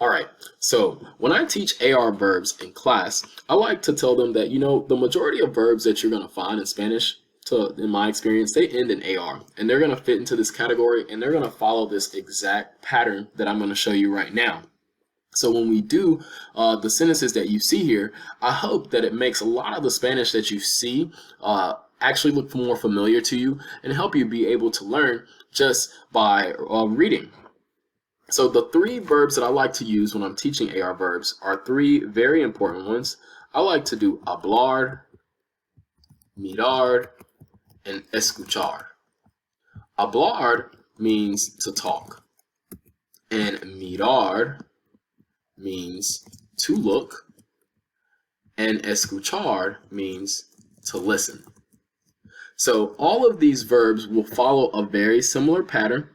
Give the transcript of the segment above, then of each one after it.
All right, so when I teach AR verbs in class, I like to tell them that, the majority of verbs that you're going to find in Spanish, in my experience, they end in AR, and they're going to fit into this category, and they're going to follow this exact pattern that I'm going to show you right now. So when we do the sentences that you see here, I hope that it makes a lot of the Spanish that you see actually look more familiar to you and help you be able to learn just by reading. So the three verbs that I like to use when I'm teaching AR verbs are three very important ones. I like to do hablar, mirar, and escuchar. Hablar means to talk, and mirar means to look, and escuchar means to listen. So all of these verbs will follow a very similar pattern.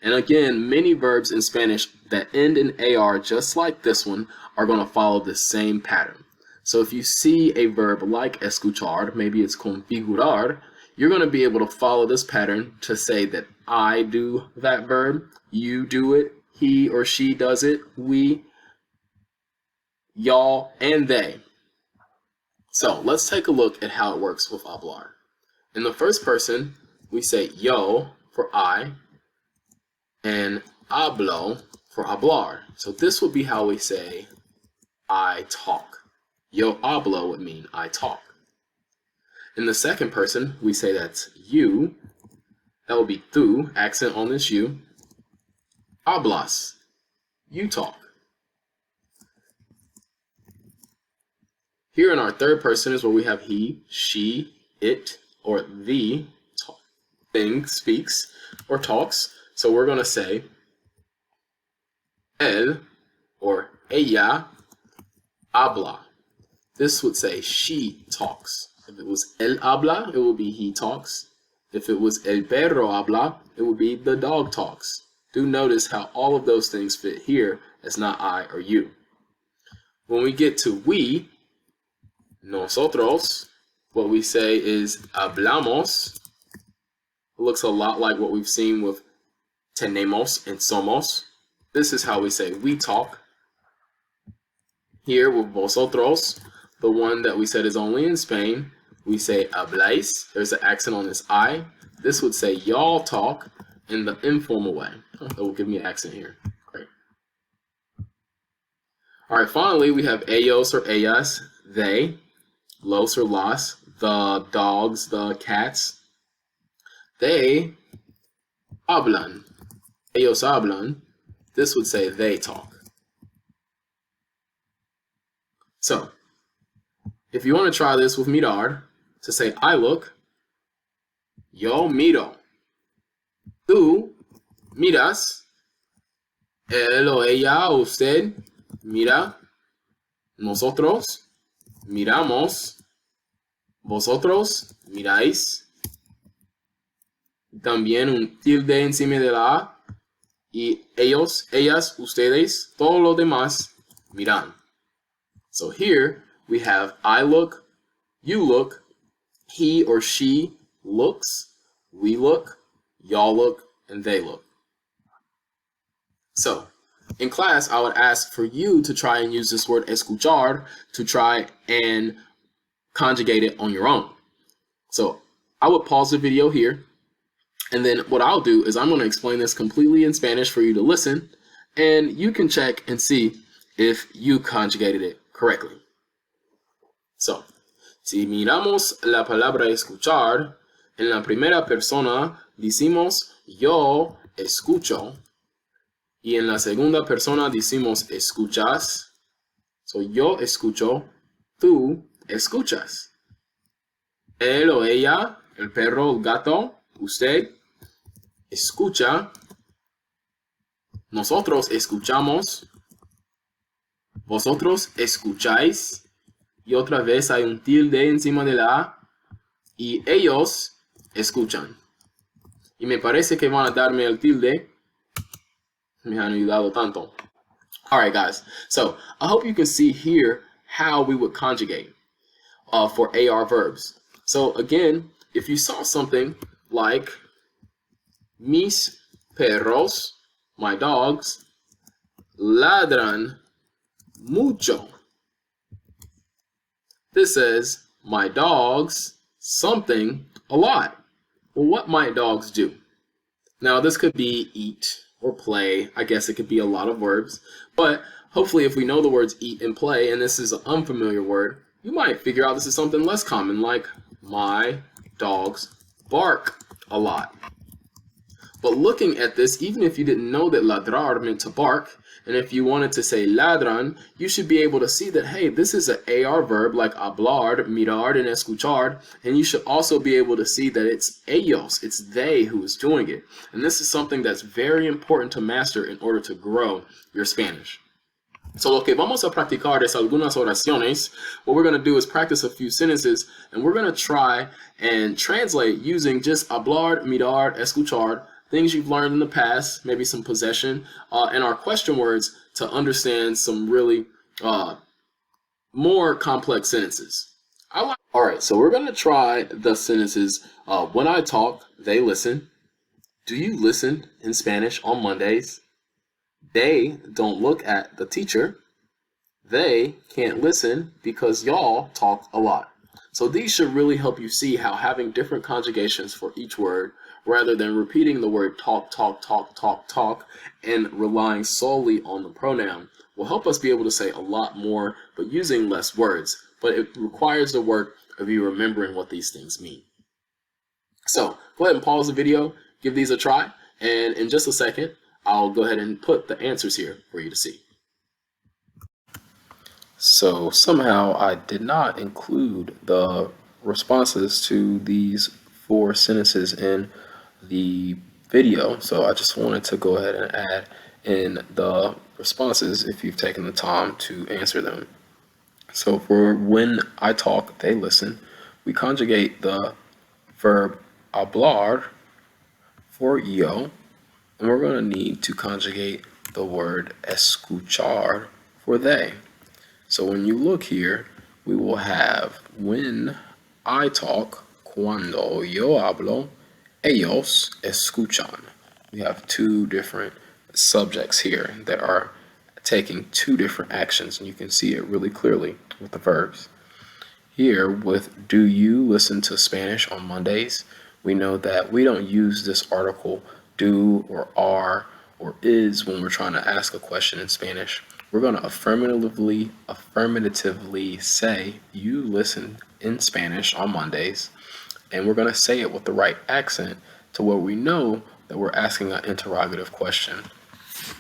And again, many verbs in Spanish that end in AR, just like this one, are going to follow the same pattern. So if you see a verb like escuchar, maybe it's configurar, you're going to be able to follow this pattern to say that I do that verb, you do it, he or she does it, we, y'all, and they. So let's take a look at how it works with hablar. In the first person, we say yo for I, and hablo for hablar. So this would be how we say I talk. Yo hablo would mean I talk. In the second person, we say that's you. That would be tú, accent on this you. Hablas, you talk. Here in our third person is where we have he, she, it, or the thing speaks or talks. So we're going to say él or ella habla. This would say she talks. If it was él habla, it would be he talks. If it was el perro habla, it would be the dog talks. Do notice how all of those things fit here as not I or you. When we get to we, nosotros, what we say is hablamos. It looks a lot like what we've seen with tenemos and somos. This is how we say we talk. Here with vosotros, the one that we said is only in Spain, we say habláis. There's an accent on this I. This would say y'all talk in the informal way. Oh, that will give me an accent here. Great. All right, finally we have ellos or ellas, they, los or las, the dogs, the cats. They hablan. Ellos hablan. This would say they talk. So, if you want to try this with mirar, to say I look, yo miro. Tú miras. Él o ella o usted mira. Nosotros miramos. Vosotros miráis. También un tilde encima de la A. Y ellos, ellas, ustedes, todos los demás miran. So here we have I look, you look, he or she looks, we look, y'all look, and they look. So in class, I would ask for you to try and use this word escuchar to try and conjugate it on your own. So I would pause the video here. And then what I'll do is I'm going to explain this completely in Spanish for you to listen, and you can check and see if you conjugated it correctly. So, si miramos la palabra escuchar, en la primera persona decimos yo escucho, y en la segunda persona decimos escuchas. So, yo escucho, tú escuchas. Él o ella, el perro, el gato, usted escucha, nosotros escuchamos, vosotros escucháis, y otra vez hay un tilde encima de la A, y ellos escuchan. Y me parece que van a darme el tilde, me han ayudado tanto. Alright guys, so I hope you can see here how we would conjugate for AR verbs. So again, if you saw something like mis perros, my dogs, ladran mucho. This says, my dogs something a lot. Well, what might dogs do? Now, this could be eat or play. I guess it could be a lot of verbs. But hopefully, if we know the words eat and play, and this is an unfamiliar word, you might figure out this is something less common, like my dogs bark a lot. But looking at this, even if you didn't know that ladrar meant to bark, and if you wanted to say ladran, you should be able to see that, hey, this is an AR verb like hablar, mirar, and escuchar, and you should also be able to see that it's ellos, it's they who is doing it. And this is something that's very important to master in order to grow your Spanish. So lo que vamos a practicar es algunas oraciones. What we're going to do is practice a few sentences, and we're going to try and translate using just hablar, mirar, escuchar, things you've learned in the past, maybe some possession, and our question words to understand some really more complex sentences. Alright, so we're going to try the sentences. When I talk, they listen. Do you listen in Spanish on Mondays? They don't look at the teacher. They can't listen because y'all talk a lot. So these should really help you see how having different conjugations for each word, rather than repeating the word talk, talk, talk, talk, talk, and relying solely on the pronoun, will help us be able to say a lot more, but using less words. But it requires the work of you remembering what these things mean. So go ahead and pause the video, give these a try, and in just a second, I'll go ahead and put the answers here for you to see. So somehow I did not include the responses to these 4 sentences in the video, so I just wanted to go ahead and add in the responses if you've taken the time to answer them. So for when I talk, they listen, we conjugate the verb hablar for yo, and we're going to need to conjugate the word escuchar for they. So when you look here, we will have when I talk, cuando yo hablo, ellos escuchan. We have 2 different subjects here that are taking 2 different actions, and you can see it really clearly with the verbs. Here with do you listen to Spanish on Mondays, we know that we don't use this article do or are or is when we're trying to ask a question in Spanish. We're going to affirmatively say you listen in Spanish on Mondays, and we're going to say it with the right accent to where we know that we're asking an interrogative question.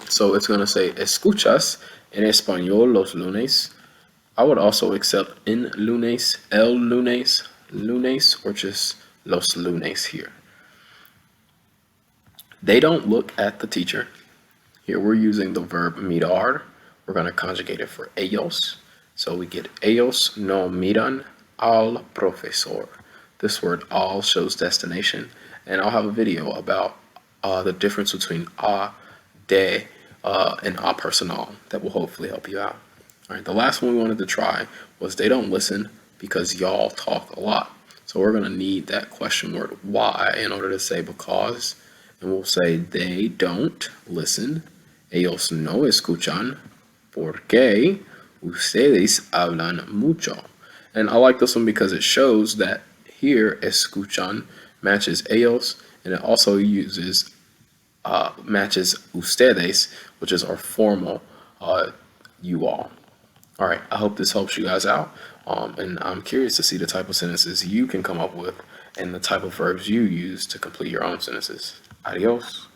So it's going to say escuchas en español los lunes. I would also accept en lunes, el lunes, lunes, or just los lunes here. They don't look at the teacher. Here we're using the verb mirar. We're going to conjugate it for ellos. So we get ellos no miran al profesor. This word al shows destination, and I'll have a video about the difference between a, de, and a personal that will hopefully help you out. All right, the last one we wanted to try was they don't listen because y'all talk a lot. So we're going to need that question word why in order to say because, and we'll say they don't listen. Ellos no escuchan porque ustedes hablan mucho. And I like this one because it shows that here escuchan matches ellos, and it also uses matches ustedes, which is our formal you all. All right, I hope this helps you guys out, and I'm curious to see the type of sentences you can come up with and the type of verbs you use to complete your own sentences. Adios.